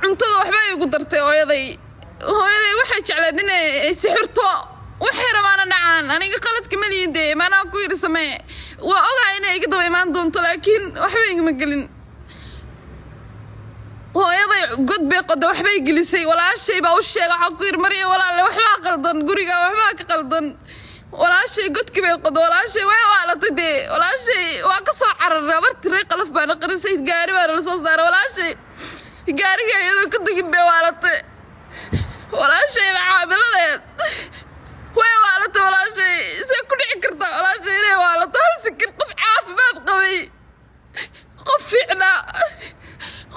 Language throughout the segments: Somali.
cuntada waxba igu dartay hooyaday waxay jeclayd inay sixirto waxay rabaan dhacaan aniga qaladka ma liidee maana ku yiri samee waa ogahay inay iga daba imaan doonto laakiin waxba igama gelin hooyaday god bay qodo waxbay gelisay walaashay baa u sheegay waxa ku yiri Maryam walaal waxba qaldan guriga waxba ka qaldan walaashay godkii bay qodo walaashay way waalatay walaashay waa ka soo cararay bartii qalaf baan qarisay gaari baan la soo saaray walaashay gaariga iyadoo ka dagin bay waalatay walaashay caamiladeed way waalatay walaashay si ku dhici karta walaashay inay waalato hal sikir qof caafimaad qabay qof fiicna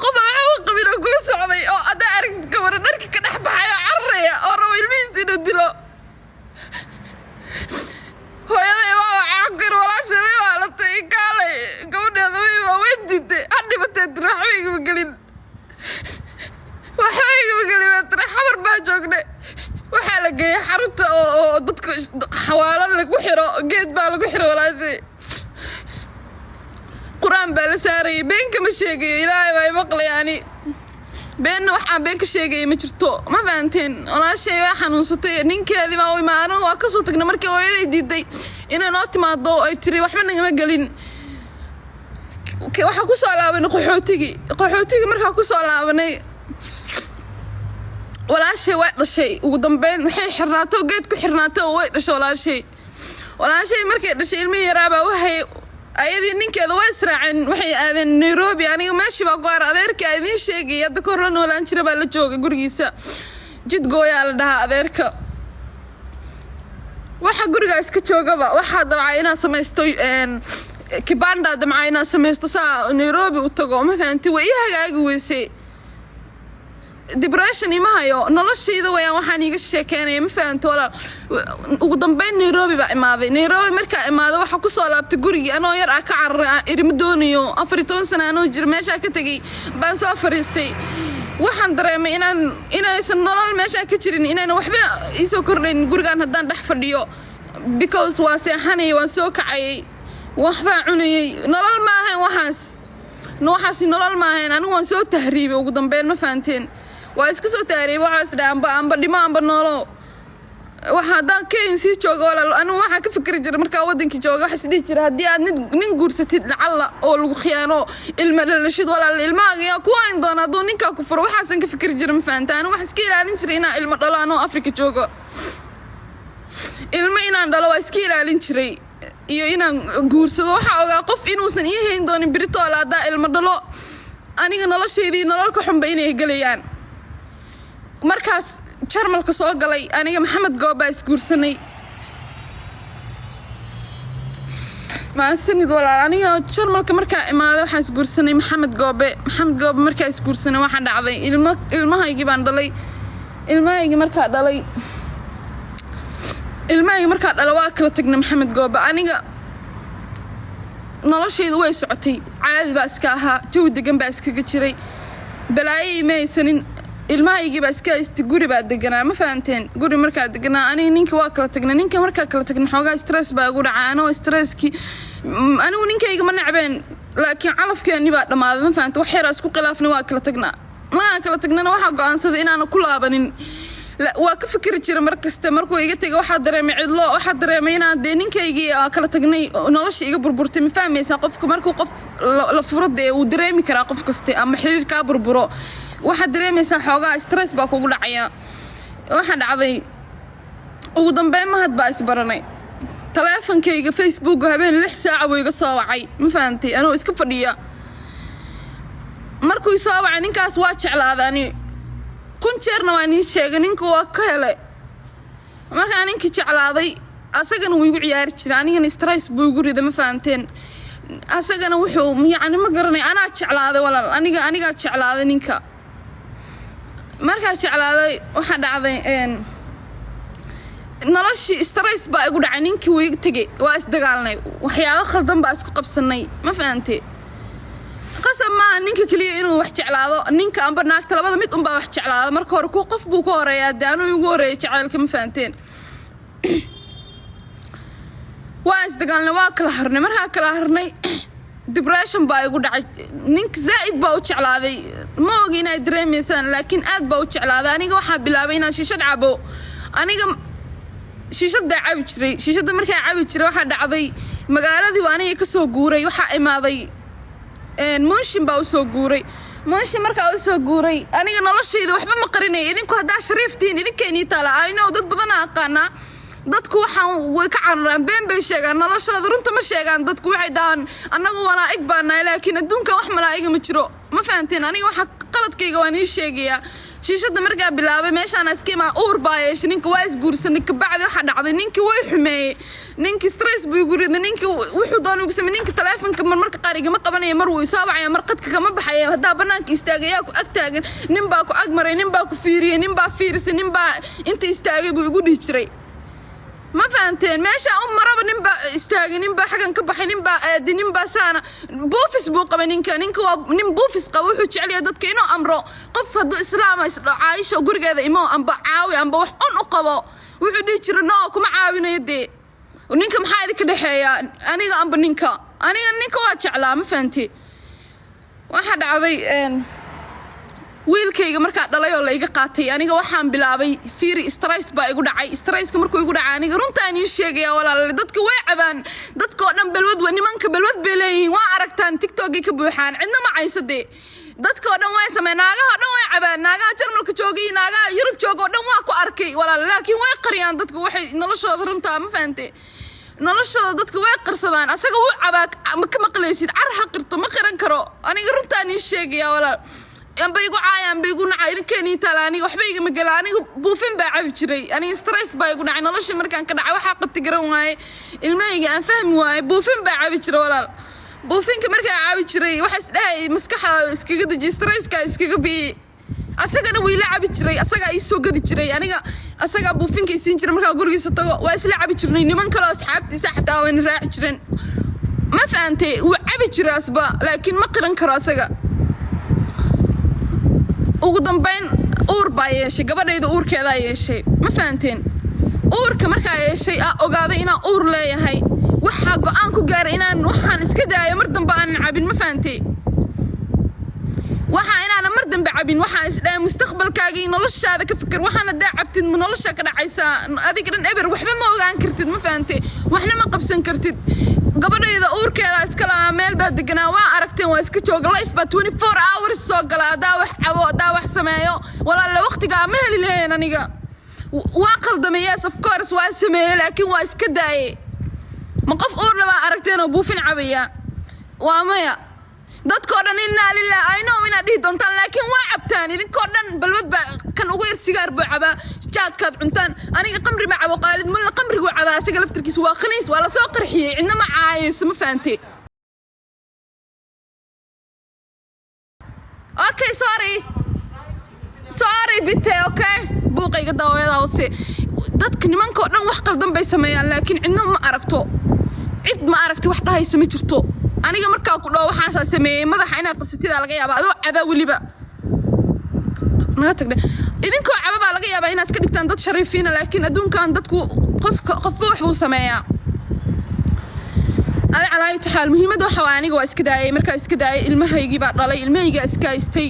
qof aan qabin oo kula socday oo ada aragtid gabar dharkii ka dhex baxay carraya oo rabo ilmihiisa inuu dilo hooyaday waa caaqir walaashay way waalatay kaalay gabadheeda way weydiitay hadii batay waxba igama gelin xabar baa joognay waxaa la geeyay xarunta oo dadka xawaalan lagu xiro geed baa lagu xiro walaashay quraan baa la saaray been kama sheegayo ilaahay way maqlayani been waxaan been ka sheegay ma jirto ma faanteen walaashay waa xanuunsatay ninkeedii baa u imaanay waa ka soo tagnay markii hooyaday diiday inay noo timaado ay tiri waxba nagama gelin waxa ku soo laabanay qaxootiga markaa ku soo laabanay walaashay way dhashay ugu dambeyn waxay xirnaato geed ku xirnaato way dhashay walaashay markay dhashay ilmihii yaraaba waxay ayadii ninkeeda way israaceen waxay aadeen Nairobi aniga meeshii baa goor adeerka idin sheegay hadda kor la noolaan jira baa la joogay gurigiisa jid gooyaa la dhahaa adeerka waxa gurigaas ka joogaba waxa dabcay inaa samaysto kibanda damcay inaa samaysto saa Nairobi u tago ma fahanti way hagaagi weysay depression ima hayo noloshayda wayaan waxaan iga sheekeynay ma fahanto walaal ugu dambeyn Nairobi baa imaaday Nairobi markaa imaaday waxa ku soo laabtay gurigi anoo yar ka carray irma doonayo 14 sano anoo jir meesha ka tagay baan soo fariistay waxaan dareemay inaysan nolol meesha ka jirin inaan waxba isoo kordhin gurigan haddaan dhex fadhiyo because waa seexanay waan soo kacay waxba cunayay nolol ma ahayn waxaas nolol ma ahayn anigu waan soo tahriibay ugu dambeyn ma fahanteen waa iska soo taariib waxaas dhaanba dhimo amba noolo waxa daan keen si joogo walaal anigu waxa ka fikir jiray marka wadankii jooga waxa sidii jira hadii aad nin guursatid lacala oo lagu khiyaano ilma dhalashid walaal ilmaaga yaa ku hayn doona haduu ninka ku furo waxaasan ka fikir jiray ma fahantaan wax iska ilaalin jiray inaan ilma dhalaano Afrika joogo ilma inaan dhalo waa iska ilaalin jiray iyo inaan guursado waxa ogaa qof inuusan ii hayn doonin birito laada ilma dhalo aniga nolosheedii nololka xunba inay galayaan markaas jarmalka soo galay aniga Maxamed Gooba isguursanay ma sanid walaal aniga jarmalka markaa imaaday waxaan isguursanay Maxamed Goobe markaa isguursanay waxaan dhacday ilmahaygii baan dhalay ilmahaygii markaa dhalay waa kala tagnay Maxamed Gooba aniga noloshaydu way socotay caadi baa iska ahaa jawi degan baa iskaga jiray balaayi ma haysanin ilmahaygii baa iska haystay guri baa deganaa ma fahanteen guri markaa deganaa aniga ninka waa kala tagnay ninka markaa kala tagnay xoogaa stress baa ugu dhacay anoo stresski anigu ninkayga ma nacbeen laakiin calafkeeni baa dhamaaday ma fahanteen wax yar isku khilaafnay waa kala tagnaa markaan kala tagnana waxa go'aansaday inaan ku laabanin waa ka fikir jiray markasta markuu iga tagay waxa dareemay cidlo waxa dareemay inaan ninkaygii kala tagnay nolosha iga burburtay ma fahmaysaa qofku markuu qof la furade uu dareemi karaa qof kasta ama xiriirka burburo waxa dareemaysaa xoogaa stress baa kugu dhacaya waxa dhacday ugu dambeyn ma had baa isbaranay taleefankayga Facebook habeen 6 saac buu iga soo wacay ma fahantay anoo iska fadhiya markuu soo wacay ninkaas waa jeclaadani kunjeerna waan ii sheegay ninku waa ka helay markaa ninkii jeclaaday asagana wuu igu ciyaari jiray anigana stress buu igu riday ma fahanteen asagana wuxuu yacni ma garanay anaa jeclaaday walaal aniga jeclaaday ninka markaa jeclaaday waxa dhacday noloshii stress baa igu dhacay ninkii wuu iga tagay waa isdagaalnay waxyaabo khaldan baa isku qabsanay ma fahanteen qasab ma ninka kaliya inuu wax jeclaado ninka amba naagta labada mid baa wax jeclaado marka hore ku qof buu ka horeeyaa daanu ugu horeeyay jacaylka ma fahanteen waa isdagaalna waa kala harnay markaa kala harnay depression baa igu dhacay ninka zaid baa u jeclaaday ma ogi inay dareemaysan laakiin aad baa u jeclaaday aniga waxa bilaabay inaan shishad cabo aniga shishad baa cabi jiray shishada markay cabi jiray waxa dhacday magaaladii aniga ka soo guuray waxa imaaday munshin baa u soo guuray munshin markaa u soo guuray aniga noloshayda waxba ma qarinay idinku hadaa shariiftiin idinkeeni taala ayno dad badan aqaana dadku waxaan way ka cararaan been bay sheegaan noloshooda runta ma sheegaan dadku waxay dhahan annagu walaa'ig baanahay laakiin adduunka wax malaa'iga ma jiro ma fahanteen aniga waxa qaladkayga waan ii sheegaya shishada markaa bilaabay meeshaan askima uur baa yeeshay ninka waa isguursanay ka bacdi waxa dhacday ninka way xumeeyay ninka stress buu igu riday ninka wuxuu doonay ugu sameeyay ninka telefoonka marka qaariga ma qabanaya mar wuu soo bacay mar qadka kama baxay hadaa banaanka istaagaya ku ag taagan nin baa ku ag maray nin baa ku fiiriyay nin baa fiirisay nin baa inta istaagay buu igu dhigi jiray ما فهمتين ماشي مرة نبى استاجي نبى حاجة نكبح نبى دي نبى سنة بوفيس بوقة نينكا نم بوفيس قوي حتى عليه ضد كأنه أمره قف هذا إسلام عايشة وقرق هذا إمام أم بعاوي أم بوح أن أقوى وحدي يشرناك ومعاوينا يدي ونينكا محاذي كده حيا أنا أم بنينكا أنا واتش على ما فهمتي واحد عبي wiilkayga marka dhalay oo la iga qaatay aniga waxaan bilaabay fiiri stress baa igu dhacay stresska markuu igu dhacay aniga runtaan ii sheegaya walaal dadka way cabaan dadka oo dhan balwad waa nimanka balwad beeleeyeen waa aragtaan tiktok ka buuxaan cidna ma caysade dadka oo dhan way sameeynaagaha oo dhan way cabaan naagaha jarmalka joogay naagaha yurub joogo oo dhan waa ku arkay walaal laakiin way qariyaan dadka waxay noloshooda runtaa ma fahamtay noloshooda dadka way qarsadaan asaga uu cabaa ma ka maqlaysid car xaqirto ma qiran karo aniga runtaan ii sheegaya walaal amba igu caayaan bay igu nacay idinkeeni talaani waxba iga magal aniga buufin baa cabi jiray aniga stress baa igu nacay nolosha markaan ka dhacay waxa qabti garan waayay ilmahayga aan fahmi waayay buufin baa cabi jiray walaal buufinka markaa cabi jiray waxa isdhahay maskaxda iskaga daji stresska iskaga bi asagana wiila cabi jiray asaga ay soo gadi jiray aniga asaga buufinka isiin jiray markaa gurigiisa tago waa isla cabi jirnay niman kale asxaabtiisa xataa waan raaci jireen ma fahamtay uu cabi jiray asba laakiin ma qiran karo asaga ugu dambeyn uur baa yeeshay gabadhayda uurkeeda yeeshay ma fahanteen uurka markaa yeeshay ogaaday inaan uur leeyahay waxa go'aan ku gaaray inaan waxaan iska daayo mar dambe aan cabin ma fahanteen waxa inaan mar dambe cabin waxa isdhaay mustaqbalkaaga iyo noloshaada ka fikir waxaana daa cabtid nolosha ka dhacaysa adiga dhan eber waxba ma ogaan kartid ma fahanteen waxna ma qabsan kartid gabadhayda uurkeeda iska la meel baa deganaa waa aragteen waa iska jooga life ba 24 hours soo gala daa wax cabo daa wax sameeyo walaal waqtiga ma heli lahayn aniga waa qaldamay yes of course waa sameeyay laakiin waa iska daayay ma qof uur laba aragteen oo buufin cabaya waa maya dadkoo dhan inna lillahi I know ina dhii doontaan laakiin waa cabtaan idinkoo dhan balwad ba kan ugu yar sigaar buu cabaa jaadkaad cuntaan aniga qamri ma cabo qaalid mulla qamrigu cabaa asiga laftirkiisa waa khaniis waa la soo qarxiyay cidna ma caayis ma fahanti okay sorry bite okay buuqayga daawada hoose dadka nimankoo dhan wax qaldan bay sameeyaan laakiin cidna ma aragto cid ma aragto wax dhahaysa ma jirto aniga markaa ku dhaw waxaan sameeyay madaxa inaa qabsatida laga yaabo adoo caba waliba naga tagde idinkoo caba baa laga yaabaa inaad iska dhigtaan dad shariifiina laakiin adduunkan dadku qof wax uu sameeyaa ala calaay taxal muhiimada waxa waa aniga waa iska daayay markaa iska daayay ilmahaygii baa dhalay ilmahayga iska haystay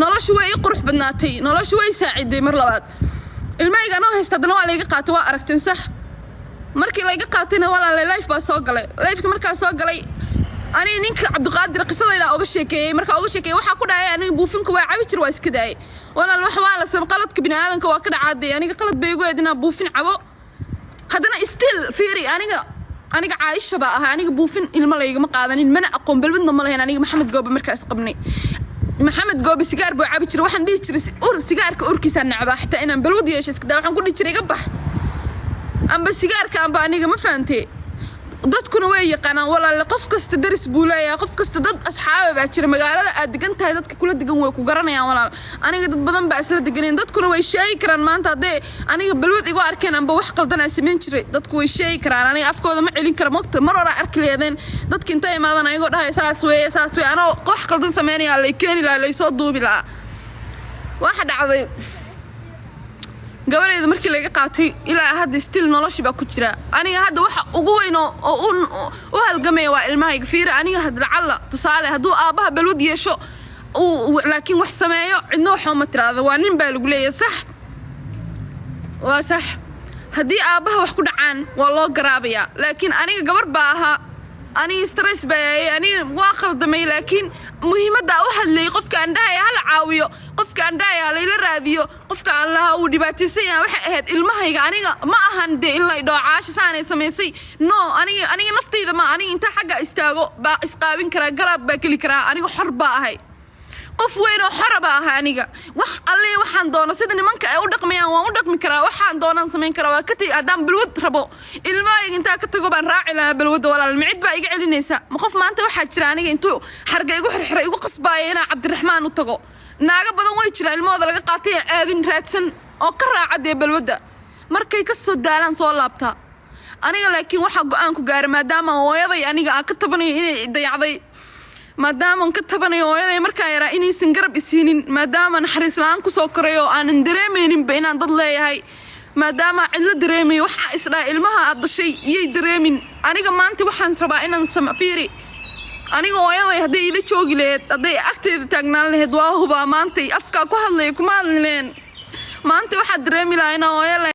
noloshu way qurux badnaatay noloshu way saaciday mar labaad ilmahayga noo haysta dana waa la iga qaatay waa aragteen sax markii la iga qaatayna walaal life baa soo galay life markaa soo galay ani ninka Cabdiqaadir qisadayda uga sheekeeyay markaa uga sheekeeyay waxa ku dhacay aniga buufinku waa cabi jir waa iska daayay walaal wax waa la sam qaladka bini'aadanka waa ka dhacaaday aniga qalad bay igu eedina buufin cabo hadana still fiiri aniga Caaisha baa ahaa aniga buufin ilmo la igama qaadanin mana aqoon balwadna ma lahayn aniga Maxamed Goobe markaas qabnay Maxamed Goobe sigaar buu cabi jiray waxaan dhihi jiray sigaarka urkiisa nacba xataa inaan balwad yeesho iska daa waxaan ku dhihi jiray iga bax amba sigaarka amba aniga ma fahamtay dadkuna way yaqaanaan walaal qof kasta daris buu leeyahay qof kasta dad asxaab baa jira magaalada aad degan tahay dadka kula degan way ku garanayaan walaal aniga dad badan baa isla deganeen dadkuna way sheegi karaan maanta hadee aniga balwad igu arkeen amba wax qaldan aan sameyn jiray dadku way sheegi karaan aniga afkooda ma celin karo mogta mar hore arki leedeen dadka intay imaadaan ayagoo dhahay saas weeye anoo wax qaldan sameynaya la keeni la soo duubi la waxa dhacday gabarayda markii laga qaatay ilaa hadda still noloshii baa ku jira aniga hadda waxa ugu weyn oo halgamay waa ilmahayga fiir aniga hadda lacala tusaale haduu aabaha balwad yeesho laakiin wax sameeyo cidna waxa ma tiraado waa nin baa lagu leeyahay sax waa sax hadii aabaha wax ku dhacaan waa loo garaabaya laakiin aniga gabar baa ahaa aniga stress baa aniga waa qaldamay laakiin muhiimada u hadlay qofka andhahay hal caawiyo qofka andhahay la raadiyo qofka Allah uu dhibaataysan waxa ahayd ilmahayga aniga ma ahan de in la idoocaasho saanay sameysay no aniga naftayda ma aniga inta xagga istaago baa isqaabin kara garaab baa kali kara aniga xor baa ahay qof weyn oo xor baa ahay aniga wax alle waxaan doono sida nimanka ay u dhaqmayaan waan u dhaqmi karaa waxaan doonaan sameyn karaa waa ka tii adam balwad rabo ilmahayga inta ka tago baan raaci lahaa balwad walaal micid baa iga celinaysa ma qof maanta waxa jira aniga intuu xarga igu xirxiray igu qasbaayay inaan Cabdiraxmaan u tago naaga badan way jira ilmooda laga qaatay aadin raadsan oo ka raacay balwada markay ka soo daalan soo laabta aniga laakiin waxa go'aan ku gaaray maadaama hooyaday aniga ka tabanayo inay dayacday maadaama ka tabanayo hooyaday markaa yaraa inaysan garab isiinin maadaama naxariis la'aan ku soo korayo aan dareemeynin inaan dad leeyahay maadaama cidla dareemayo waxa isla ilmaha aad dhashay iyay dareemin aniga maanta waxaan rabaa inaan fiiri aniga hooyaday haday ila joogi lahayd haday agteeda taagnaan lahayd waa huba maanta afka ku hadlay kuma hadleen maanta waxa dareemi lahayn hooyaday